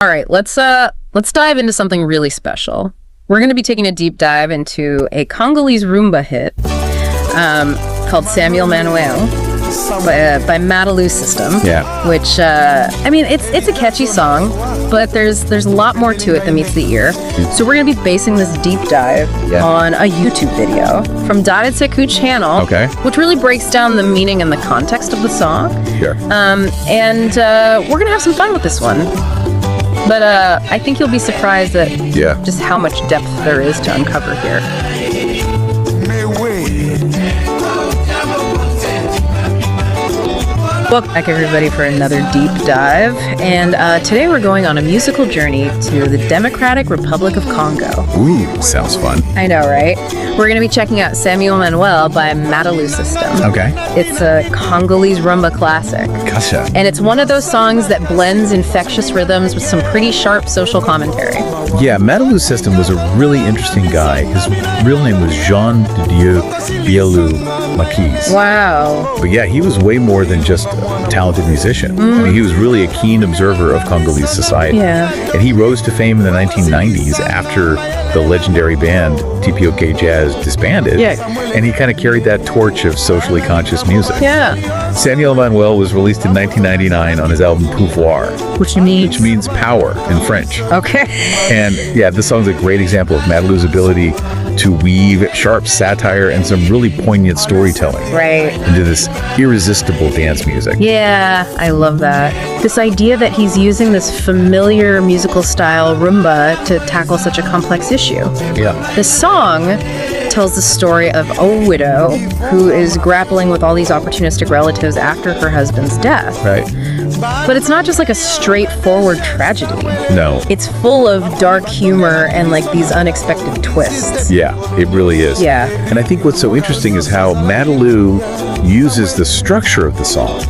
All right, let's dive into something really special. We're going to be taking a deep dive into a Congolese rumba hit called Samuele Manuele by Madilu System. Yeah. Which it's a catchy song, but there's a lot more to it than meets the ear. So we're going to be basing this deep dive on a YouTube video from Daateku channel, which really breaks down the meaning and the context of the song. Sure. And we're going to have some fun with this one. But I think you'll be surprised at just how much depth there is to uncover here. Welcome back, everybody, for another deep dive. And today we're going on a musical journey to the Democratic Republic of Congo. Ooh, sounds fun. I know, right? We're going to be checking out Samuele Manuele by Madilu System. Okay. It's a Congolese rumba classic. Gotcha. And it's one of those songs that blends infectious rhythms with some pretty sharp social commentary. Yeah, Madilu System was a really interesting guy. His real name was Jean de Dieu Bielu Maquis. Wow. But yeah, he was way more than just a talented musician. I mean, he was really a keen observer of Congolese society. Yeah. And he rose to fame in the 1990s after the legendary band TPOK Jazz disbanded. Yeah. And he kind of carried that torch of socially conscious music. Yeah. Samuele Manuele was released in 1999 on his album Pouvoir, Which means power in French. Okay. And yeah, this song's a great example of Madilu's ability to weave sharp satire and some really poignant storytelling into this irresistible dance music. Yeah, I love that. This idea that he's using this familiar musical style rumba to tackle such a complex issue. Yeah. The song tells the story of a widow who is grappling with all these opportunistic relatives after her husband's death. Right. But it's not just like a straightforward tragedy. No. It's full of dark humor and like these unexpected twists. Yeah, it really is. Yeah. And I think what's so interesting is how Madilu uses the structure of the song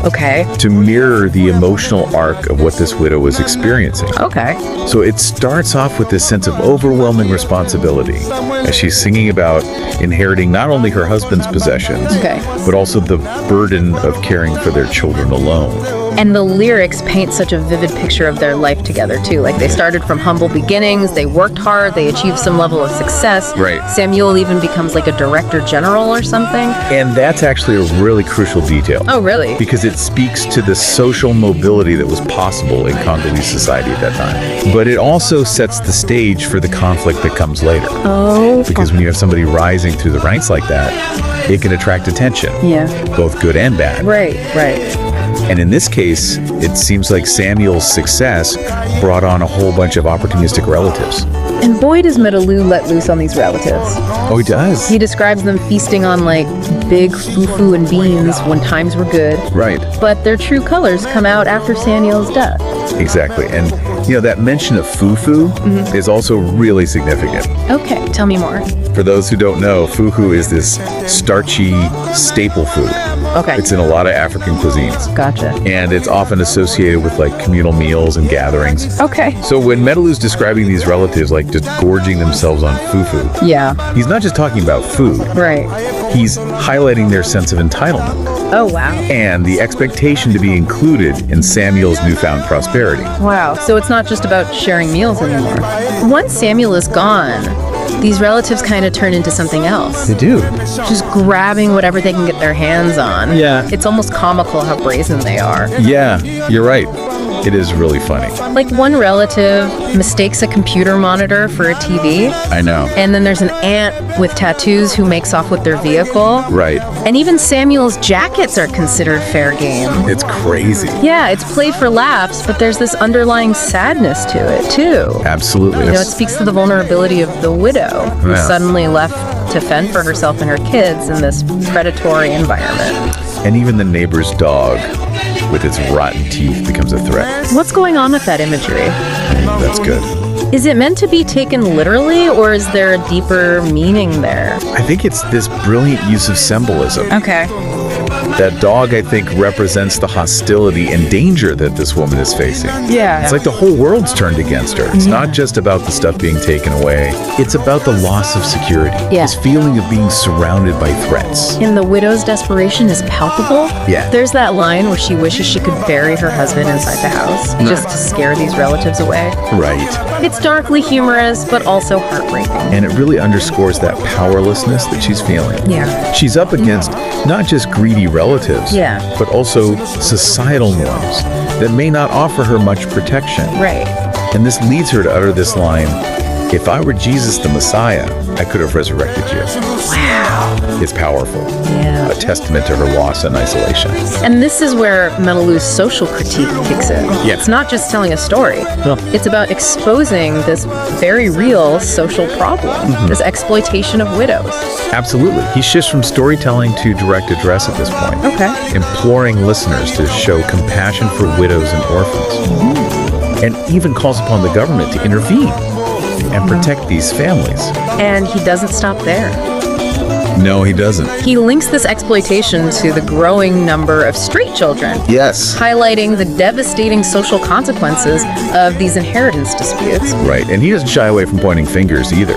to mirror the emotional arc of what this widow was experiencing. Okay. So it starts off with this sense of overwhelming responsibility as she's singing about inheriting not only her husband's possessions, but also the burden of caring for their children alone. And the lyrics paint such a vivid picture of their life together, too. Like, they started from humble beginnings, they worked hard, they achieved some level of success. Right. Samuele even becomes like a director general or something. And that's actually a really crucial detail. Oh, really? Because it speaks to the social mobility that was possible in Congolese society at that time. But it also sets the stage for the conflict that comes later. Oh. Because when you have somebody rising through the ranks like that, it can attract attention. Yeah. Both good and bad. Right, right. And in this case, it seems like Samuel's success brought on a whole bunch of opportunistic relatives. And boy, does Madilu let loose on these relatives. Oh, he does? He describes them feasting on, like, big fufu and beans when times were good. Right. But their true colors come out after Samuel's death. Exactly. And, you know, that mention of fufu is also really significant. Okay, tell me more. For those who don't know, fufu is this starchy staple food. Okay. It's in a lot of African cuisines. Gotcha. And it's often associated with like communal meals and gatherings. Okay. So when Madilu's describing these relatives like just gorging themselves on fufu, he's not just talking about food. Right. He's highlighting their sense of entitlement. Oh, wow. And the expectation to be included in Samuel's newfound prosperity. Wow. So it's not just about sharing meals anymore. Once Samuel is gone, these relatives kind of turn into something else. They do. Just grabbing whatever they can get their hands on. Yeah. It's almost comical how brazen they are. Yeah, you're right. It is really funny. Like, one relative mistakes a computer monitor for a TV. I know. And then there's an aunt with tattoos who makes off with their vehicle. Right. And even Samuel's jackets are considered fair game. It's crazy. Yeah, it's played for laughs, but there's this underlying sadness to it, too. Absolutely. You know, it speaks to the vulnerability of the widow who's suddenly left to fend for herself and her kids in this predatory environment. And even the neighbor's dog with its rotten teeth becomes a threat. What's going on with that imagery? That's good. Is it meant to be taken literally, or is there a deeper meaning there? I think it's this brilliant use of symbolism. Okay. That dog, I think, represents the hostility and danger that this woman is facing. Yeah. It's like the whole world's turned against her. It's not just about the stuff being taken away. It's about the loss of security. Yeah. This feeling of being surrounded by threats. And the widow's desperation is palpable. Yeah. There's that line where she wishes she could bury her husband inside the house just to scare these relatives away. Right. It's darkly humorous, but also heartbreaking. And it really underscores that powerlessness that she's feeling. Yeah. She's up against not just greedy relatives, but also societal norms that may not offer her much protection. Right. And this leads her to utter this line, "If I were Jesus the Messiah, I could have resurrected you." Wow. It's powerful. Yeah. A testament to her loss and isolation. And this is where Madilu's social critique kicks in. Yeah. It's not just telling a story. No. It's about exposing this very real social problem, this exploitation of widows. Absolutely. He shifts from storytelling to direct address at this point. Okay. Imploring listeners to show compassion for widows and orphans. And even calls upon the government to intervene and protect these families. And he doesn't stop there. No, he doesn't. He links this exploitation to the growing number of street children. Yes. Highlighting the devastating social consequences of these inheritance disputes. Right, and he doesn't shy away from pointing fingers either.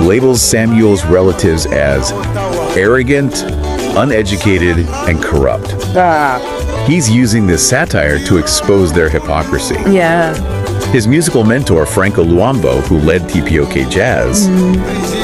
Labels Samuel's relatives as arrogant, uneducated, and corrupt. He's using this satire to expose their hypocrisy. Yeah. His musical mentor, Franco Luambo, who led TPOK Jazz,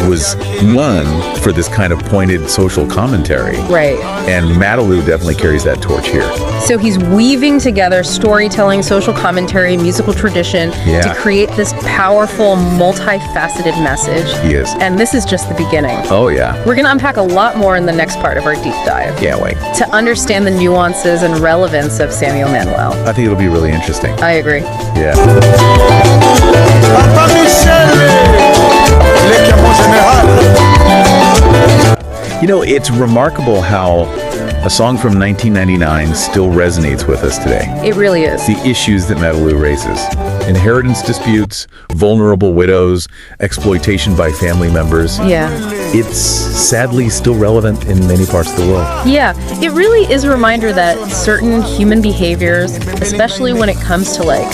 was one for this kind of pointed social commentary. Right. And Madilu definitely carries that torch here. So he's weaving together storytelling, social commentary, musical tradition to create this powerful, multifaceted message. He is. And this is just the beginning. Oh, yeah. We're going to unpack a lot more in the next part of our deep dive. Can't wait. To understand the nuances and relevance of Samuele Manuele. I think it'll be really interesting. I agree. Yeah. You know, it's remarkable how a song from 1999 still resonates with us today. It really is. The issues that Madilu raises. Inheritance disputes, vulnerable widows, exploitation by family members. Yeah. It's sadly still relevant in many parts of the world. Yeah, it really is a reminder that certain human behaviors, especially when it comes to like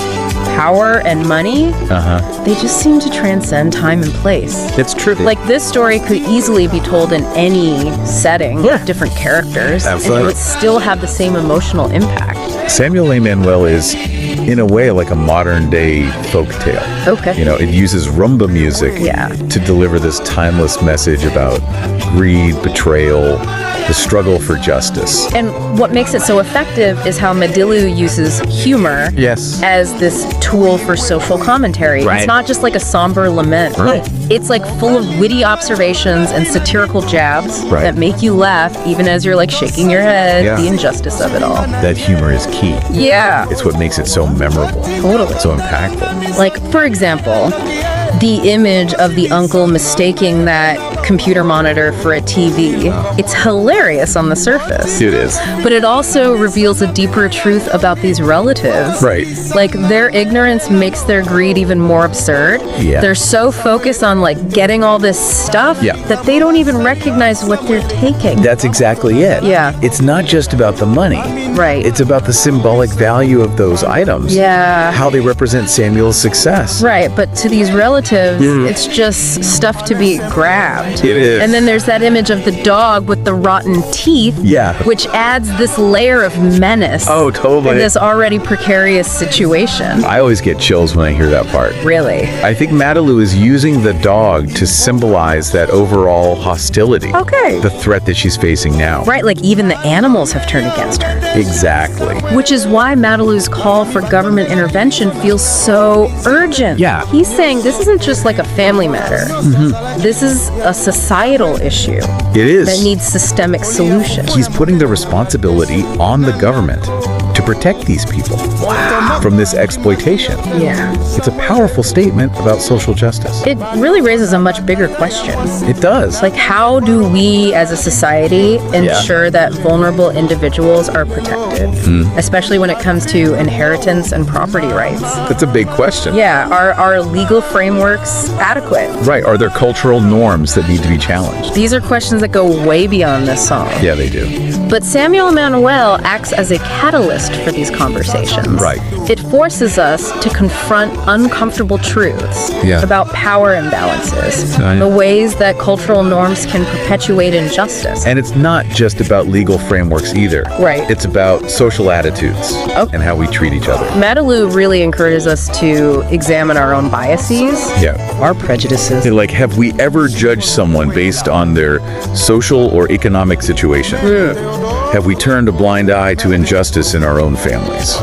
power and money, they just seem to transcend time and place. It's true. Like this story could easily be told in any setting with different characters. Absolutely. And it would still have the same emotional impact. Samuele Manuele is, in a way, like a modern day folk tale. Okay. You know, it uses rumba music to deliver this timeless message about greed, betrayal, the struggle for justice. And what makes it so effective is how Madilu uses humor as this tool for social commentary. Right. It's not just like a somber lament. Right. It's like full of witty observations and satirical jabs that make you laugh even as you're like shaking your head, the injustice of it all. That humor is key. Yeah. It's what makes it so memorable. Totally. So impactful. Like, for example, the image of the uncle mistaking that computer monitor for a TV. It's hilarious on the surface. It is. But it also reveals a deeper truth about these relatives. Right. Like, their ignorance makes their greed even more absurd. Yeah. They're so focused on, like, getting all this stuff that they don't even recognize what they're taking. That's exactly it. Yeah. It's not just about the money. Right. It's about the symbolic value of those items. Yeah. How they represent Samuel's success. Right, but to these relatives, it's just stuff to be grabbed. It is. And then there's that image of the dog with the rotten teeth, which adds this layer of menace. Oh, totally. In this already precarious situation. I always get chills when I hear that part. Really? I think Madilu is using the dog to symbolize that overall hostility. Okay. The threat that she's facing now. Right, like even the animals have turned against her. Exactly. Which is why Madilu's call for government intervention feels so urgent. Yeah. He's saying this isn't just like a family matter. This is a societal issue. It is. That needs systemic solution. He's putting the responsibility on the government to to protect these people from this exploitation. Yeah. It's a powerful statement about social justice. It really raises a much bigger question. It does. Like, how do we as a society ensure that vulnerable individuals are protected, especially when it comes to inheritance and property rights? That's a big question. Yeah. Are legal frameworks adequate? Right. Are there cultural norms that need to be challenged? These are questions that go way beyond this song. Yeah, they do. But Samuele Manuele acts as a catalyst for these conversations. Right. It forces us to confront uncomfortable truths about power imbalances, the ways that cultural norms can perpetuate injustice. And it's not just about legal frameworks either. Right. It's about social attitudes and how we treat each other. Madilu really encourages us to examine our own biases, our prejudices. Like, have we ever judged someone based on their social or economic situation? Have we turned a blind eye to injustice in our own families?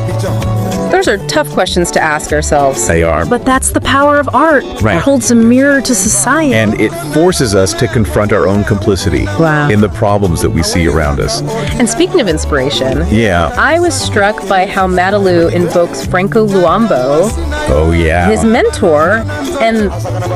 Those are tough questions to ask ourselves. They are. But that's the power of art. Right. It holds a mirror to society. And it forces us to confront our own complicity in the problems that we see around us. And speaking of inspiration, Yeah. I was struck by how Madilu invokes Franco Luambo, Oh, yeah. his mentor, and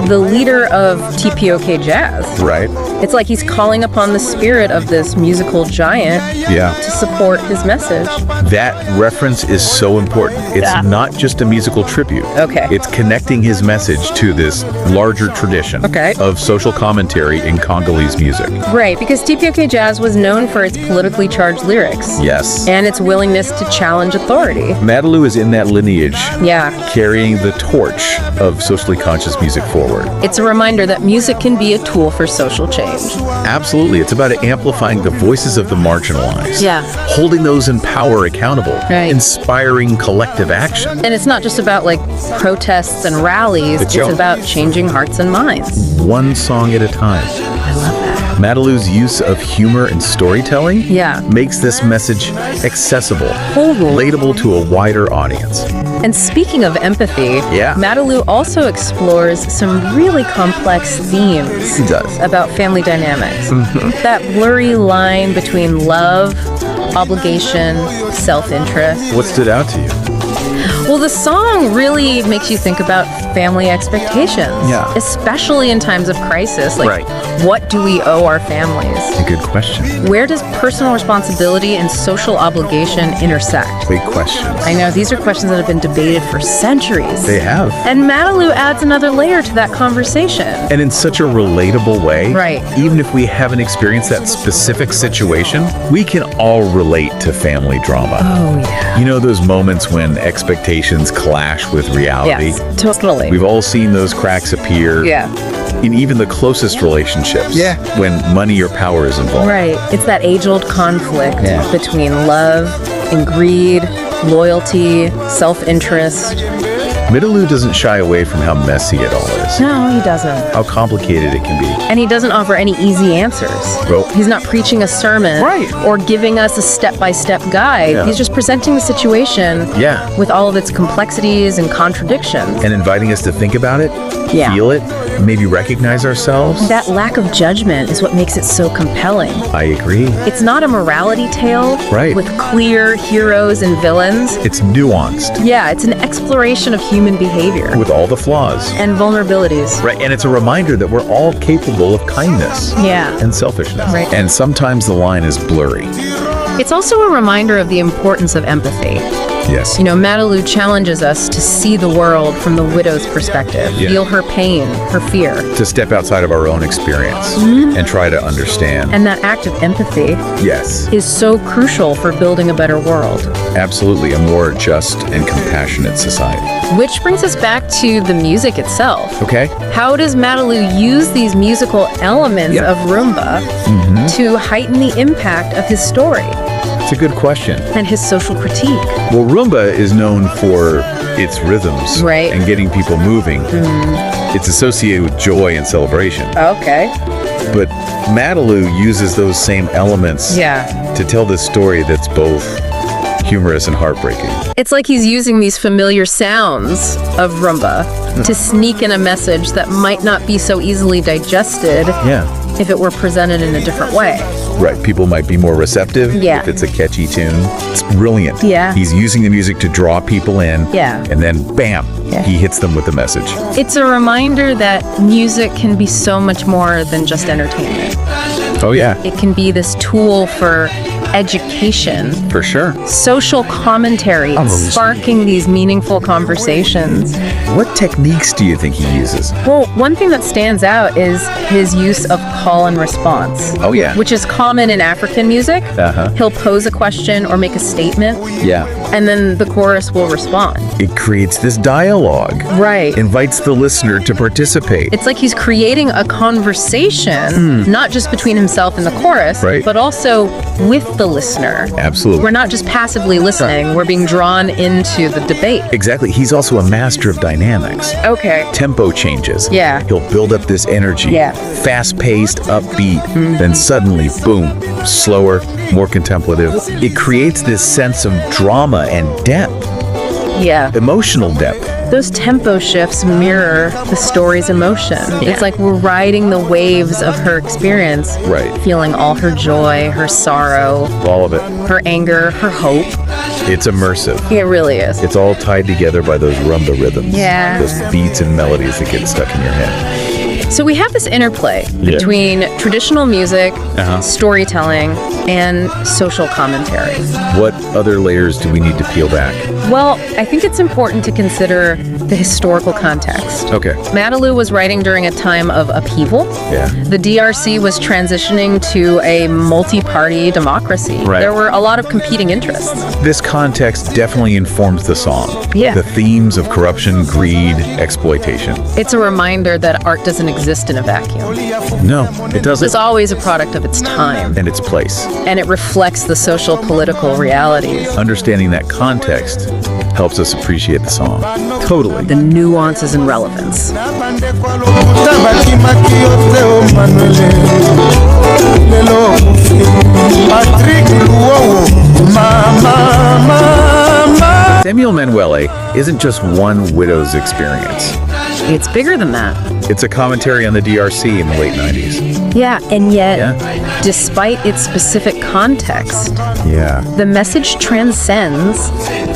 the leader of TPOK Jazz. Right. It's like he's calling upon the spirit of this musical giant to support his message. That reference is so important. It's not just a musical tribute. Okay. It's connecting his message to this larger tradition of social commentary in Congolese music. Right, because TPOK Jazz was known for its politically charged lyrics. Yes. And its willingness to challenge authority. Madilu is in that lineage, Yeah. carrying the torch of socially conscious music forward. It's a reminder that music can be a tool for social change. Absolutely. It's about amplifying the voices of the marginalized. Yeah. Holding those in power accountable. Right. Inspiring collective action. And it's not just about like protests and rallies, it's about changing hearts and minds. One song at a time. I love that. Madilu's use of humor and storytelling makes this message accessible, relatable to a wider audience. And speaking of empathy, Madilu also explores some really complex themes about family dynamics. That blurry line between love, obligation, self-interest. What stood out to you? Well, the song really makes you think about family expectations, especially in times of crisis. Like, what do we owe our families? A good question. Where does personal responsibility and social obligation intersect? Big questions. I know, these are questions that have been debated for centuries. They have. And Madilu adds another layer to that conversation. And in such a relatable way, Right. even if we haven't experienced that specific situation, we can all relate to family drama. Oh, yeah. You know those moments when expectations clash with reality? Yes, totally. We've all seen those cracks appear in even the closest relationships when money or power is involved. Right. It's that age-old conflict between love and greed, loyalty, self-interest. Madilu doesn't shy away from how messy it all is. No, he doesn't. How complicated it can be. And he doesn't offer any easy answers. Well, He's not preaching a sermon or giving us a step-by-step guide. He's just presenting the situation with all of its complexities and contradictions. And inviting us to think about it, feel it, maybe recognize ourselves. That lack of judgment is what makes it so compelling. I agree. It's not a morality tale with clear heroes and villains. It's nuanced. Yeah, it's an exploration of human behavior. With all the flaws. And vulnerabilities. Right, and it's a reminder that we're all capable of kindness. And selfishness. Right. And sometimes the line is blurry. It's also a reminder of the importance of empathy. Yes. You know, Madilu challenges us to see the world from the widow's perspective, feel her pain, her fear. To step outside of our own experience and try to understand. And that act of empathy is so crucial for building a better world. Absolutely, a more just and compassionate society. Which brings us back to the music itself. Okay. How does Madilu use these musical elements of rumba to heighten the impact of his story? It's a good question. And his social critique. Well, rumba is known for its rhythms and getting people moving. It's associated with joy and celebration. Okay. But Madilu uses those same elements to tell this story that's both humorous and heartbreaking. It's like he's using these familiar sounds of rumba to sneak in a message that might not be so easily digested if it were presented in a different way. Right. People might be more receptive if it's a catchy tune. It's brilliant. Yeah. He's using the music to draw people in. Yeah. And then, bam, he hits them with the message. It's a reminder that music can be so much more than just entertainment. Oh, yeah. It can be this tool for education. For sure. Social commentary, sparking these meaningful conversations. What techniques do you think he uses? Well, one thing that stands out is his use of call and response. Oh, yeah. Which is common in African music. He'll pose a question or make a statement. Yeah. And then the chorus will respond. It creates this dialogue. Right. Invites the listener to participate. It's like he's creating a conversation, not just between himself and the chorus, but also with the listener. Absolutely. We're not just passively listening, we're being drawn into the debate. Exactly. He's also a master of dynamics. Okay. Tempo changes. Yeah. He'll build up this energy. Yeah. Fast-paced, upbeat. Then suddenly, boom, slower, more contemplative. It creates this sense of drama and depth. Yeah. Emotional depth. Those tempo shifts mirror the story's emotion. It's like we're riding the waves of her experience. Right. Feeling all her joy, her sorrow. All of it. Her anger, her hope. It's immersive. It really is. It's all tied together by those rumba rhythms. Yeah. Those beats and melodies that get stuck in your head. So we have this interplay between traditional music, storytelling, and social commentary. What other layers do we need to peel back? Well, I think it's important to consider the historical context. Okay. Madilu was writing during a time of upheaval. Yeah. The DRC was transitioning to a multi-party democracy. Right. There were a lot of competing interests. This context definitely informs the song. Yeah. The themes of corruption, greed, exploitation. It's a reminder that art doesn't exist in a vacuum. No, it doesn't. It's always a product of its time. And its place. And it reflects the social political realities. Understanding that context helps us appreciate the song. Totally. The nuances and relevance. Samuele Manuele isn't just one widow's experience. It's bigger than that. It's a commentary on the DRC in the late 90s. Yeah, and yet, despite its specific context, the message transcends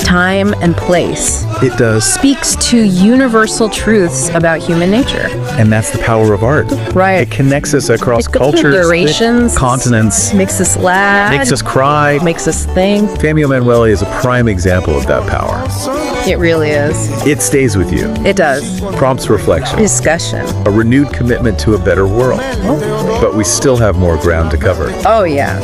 time and place. It does. Speaks to universal truths about human nature. And that's the power of art. Right. It connects us across cultures, durations, continents. Makes us laugh. Makes us cry. Makes us think. Samuele Manuele is a prime example of that power. It really is. It stays with you. It does. Prompts reflection. Discussion. A renewed commitment to a better world. But we still have more ground to cover. Oh, yeah.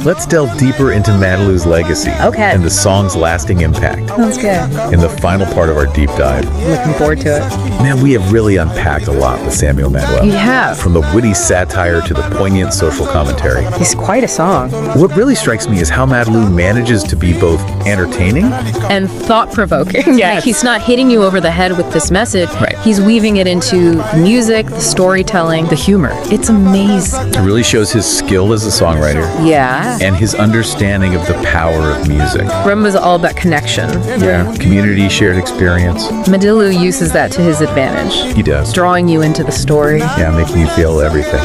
Let's delve deeper into Madilu's legacy and the song's lasting impact. Sounds good. In the final part of our deep dive. Looking forward to it. Man, we have really unpacked a lot with Samuele Manuele. You have. From the witty satire to the poignant social commentary. It's quite a song. What really strikes me is how Madilu manages to be both entertaining and thought-provoking. Yes. He's not hitting you over the head with this message. Right. He's weaving it into the music, the storytelling, the humor. It's amazing. It really shows his skill as a songwriter. Yeah. And his understanding of the power of music. Rumba's all about connection. Yeah. Community, shared experience. Madilu uses that to his advantage. He does. Drawing you into the story. Yeah, making you feel everything.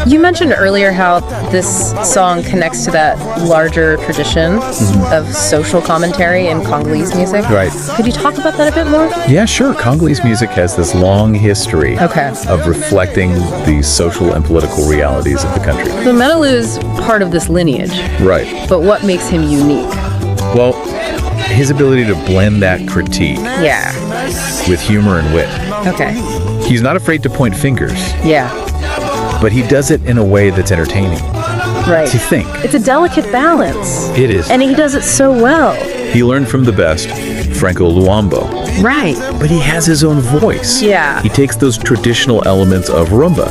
You mentioned earlier how this song connects to that larger tradition of social commentary in Congolese music. Right. Could you talk about that a bit more? Yeah, sure. Congolese music has this long history of reflecting the social and political realities of the country. So Madilu is part of this lineage. Right. But what makes him unique? Well, his ability to blend that critique with humor and wit. Okay. He's not afraid to point fingers. Yeah. But he does it in a way that's entertaining. Right. To think. It's a delicate balance. It is. And he does it so well. He learned from the best, Franco Luambo. Right. But he has his own voice. Yeah. He takes those traditional elements of rumba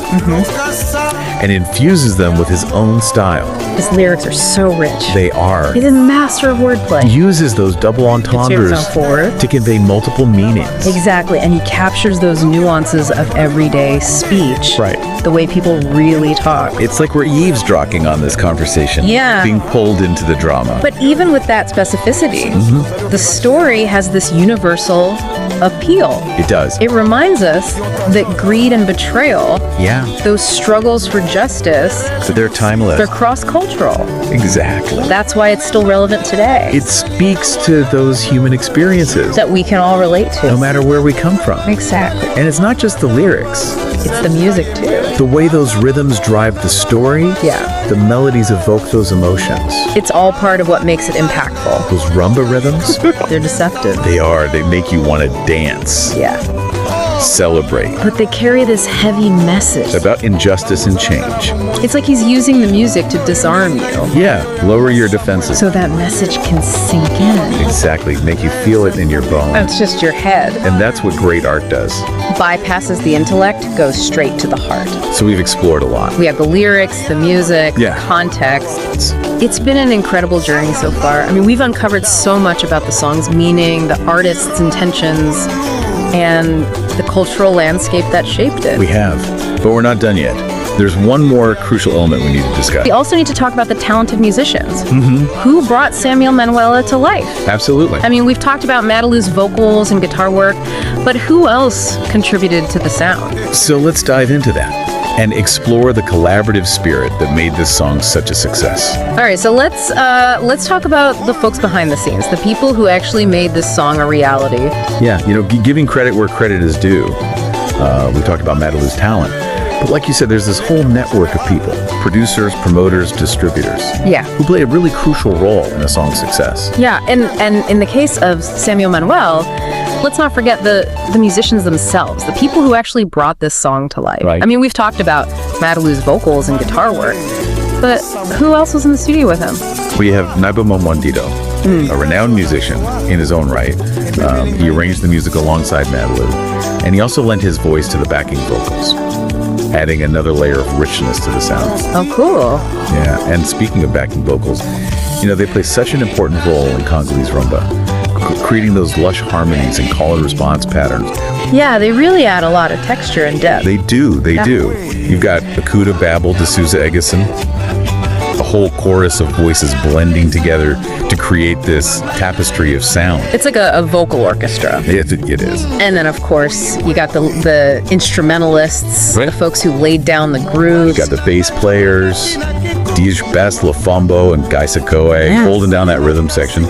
and infuses them with his own style. His lyrics are so rich. They are. He's a master of wordplay. He uses those double entendres to convey multiple meanings. Exactly, and he captures those nuances of everyday speech. Right. The way people really talk. It's like we're eavesdropping on this conversation. Yeah. Being pulled into the drama. But even with that specificity, the story has this universal appeal. It does. It reminds us that greed and betrayal, those struggles for justice, they're timeless. They're cross-cultural. Exactly. That's why it's still relevant today. It speaks to those human experiences that we can all relate to. No matter where we come from. Exactly. And it's not just the lyrics. It's the music, too. The way those rhythms drive the story. Yeah. The melodies evoke those emotions. It's all part of what makes it impactful. Those rumba rhythms? They're deceptive. They are. They make you want to dance. Yeah. Celebrate. But they carry this heavy message. About injustice and change. It's like he's using the music to disarm you. Yeah, lower your defenses. So that message can sink in. Exactly, make you feel it in your bones. It's just your head. And that's what great art does. Bypasses the intellect, goes straight to the heart. So we've explored a lot. We have the lyrics, the music, the context. It's been an incredible journey so far. I mean, we've uncovered so much about the song's meaning, the artist's intentions, and the cultural landscape that shaped it. We have, but we're not done yet. There's one more crucial element we need to discuss. We also need to talk about the talented musicians who brought Samuele Manuele to life. Absolutely. I mean, we've talked about Madilu's vocals and guitar work, but who else contributed to the sound? So let's dive into that and explore the collaborative spirit that made this song such a success. All right, so let's talk about the folks behind the scenes, the people who actually made this song a reality. Yeah, giving credit where credit is due. We talked about Madilu's talent. But like you said, there's this whole network of people, producers, promoters, distributors, who play a really crucial role in a song's success. Yeah, and in the case of Samuele Manuele, let's not forget the musicians themselves, the people who actually brought this song to life. Right. I mean, we've talked about Madilu's vocals and guitar work, but who else was in the studio with him? We have Naibomo Mwandito, a renowned musician in his own right. He arranged the music alongside Madilu, and he also lent his voice to the backing vocals, adding another layer of richness to the sound. Oh, cool. Yeah, and speaking of backing vocals, they play such an important role in Congolese rumba, creating those lush harmonies and call and response patterns. Yeah, they really add a lot of texture and depth. They do. You've got Akuda Babel, D'Souza Egeson, a whole chorus of voices blending together to create this tapestry of sound. It's like a vocal orchestra. It is. And then, of course, you got the instrumentalists, the folks who laid down the grooves. You got the bass players, Dij Best, Lafombo, and Guy Sakoe, holding down that rhythm section,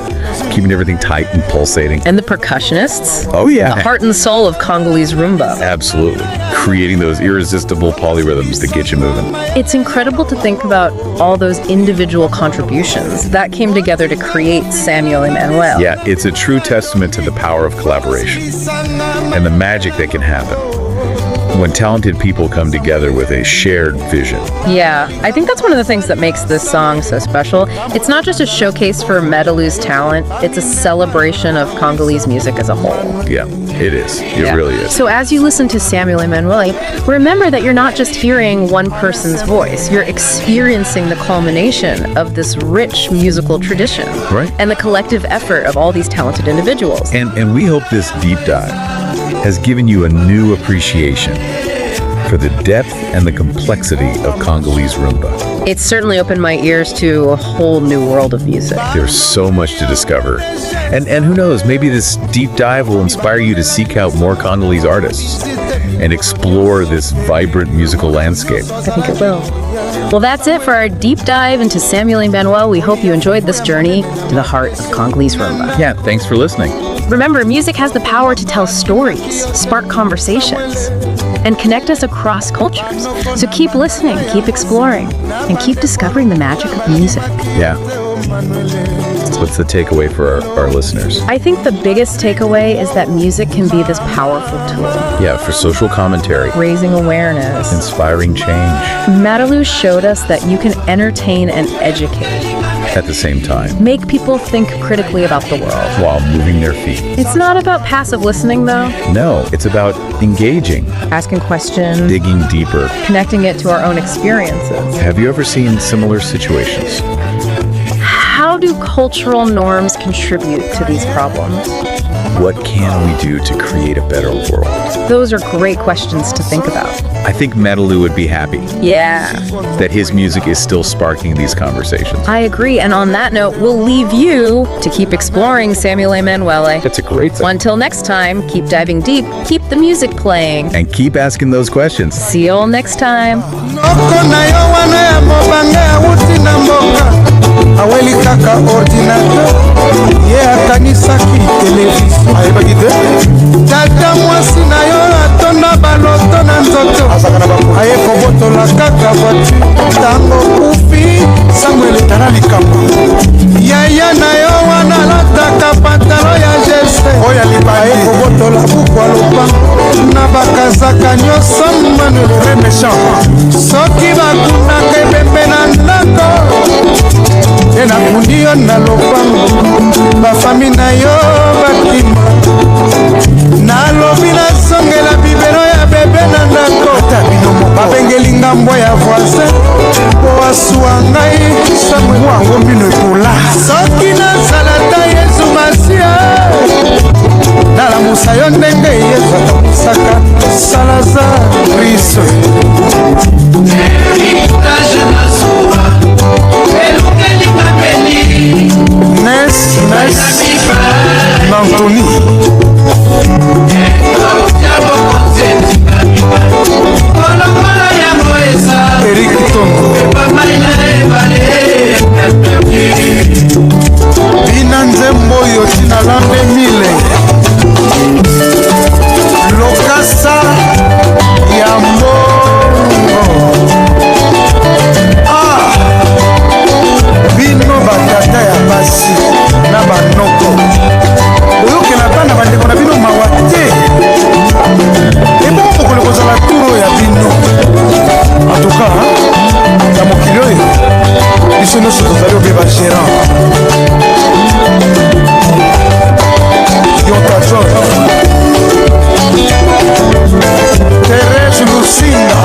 keeping everything tight and pulsating. And the percussionists. Oh, yeah. The heart and soul of Congolese rumba. Absolutely. Creating those irresistible polyrhythms that get you moving. It's incredible to think about all those individual contributions that came together to create Samuele Manuele. Yeah, it's a true testament to the power of collaboration and the magic that can happen when talented people come together with a shared vision. Yeah, I think that's one of the things that makes this song so special. It's not just a showcase for Madilu's talent, it's a celebration of Congolese music as a whole. Yeah, it is. It really is. So as you listen to Samuele Manuele, remember that you're not just hearing one person's voice, you're experiencing the culmination of this rich musical tradition. Right. And the collective effort of all these talented individuals. And we hope this deep dive has given you a new appreciation for the depth and the complexity of Congolese rumba. It's certainly opened my ears to a whole new world of music. There's so much to discover. And who knows, maybe this deep dive will inspire you to seek out more Congolese artists and explore this vibrant musical landscape. I think it will. Well, that's it for our deep dive into Samuele Manuele. We hope you enjoyed this journey to the heart of Congolese rumba. Yeah, thanks for listening. Remember, music has the power to tell stories, spark conversations, and connect us across cultures. So keep listening, keep exploring, and keep discovering the magic of music. Yeah. What's the takeaway for our listeners? I think the biggest takeaway is that music can be this powerful tool. Yeah, for social commentary. Raising awareness. Inspiring change. Madilu showed us that you can entertain and educate. At the same time. Make people think critically about the world. While moving their feet. It's not about passive listening, though. No, it's about engaging. Asking questions. Digging deeper. Connecting it to our own experiences. Have you ever seen similar situations? How do cultural norms contribute to these problems? what can we do to create a better world? Those are great questions to think about. I think Madilu would be happy. Yeah. That his music is still sparking these conversations. I agree. And on that note, we'll leave you to keep exploring Samuele Manuele. That's a great thing. Until next time, keep diving deep, keep the music playing. And keep asking those questions. See you all next time. aweli kaka ordinateur ye akanisaki televizio ayebaki te tata mwasi na yo atonda baloto na nzoto aye kobotola kaka voiture ntango kufi Samuele tala likambo yaya na yo wana lataka pantalo ya geste oyo alibali aye kobotola buku alopango na bakazaka nyonso Manuele méchant soki bakunaka ebembe na ndako enakundi yo na lopango bafami na yo bakima nalobi nasongela bibelo ya bebe na ndako babengeli ngambo ya voisin po asuwa ngai Samuele wango mbino ekola soki nazala ta Yesu Masia nalamusa yo ndenge Yesu alamusaka Salazariso Nes Antoni Eric Tongo Bina nzembo yo tina lambe mile Lokasa ya mbongo bino batata ya basi na banoko oyokela bana bandeko na bino mawa te ebokokole kozala turo ya bino atuka na mokili oyo biso nyonso tozali obeba gérant yotajon Terese Lucinda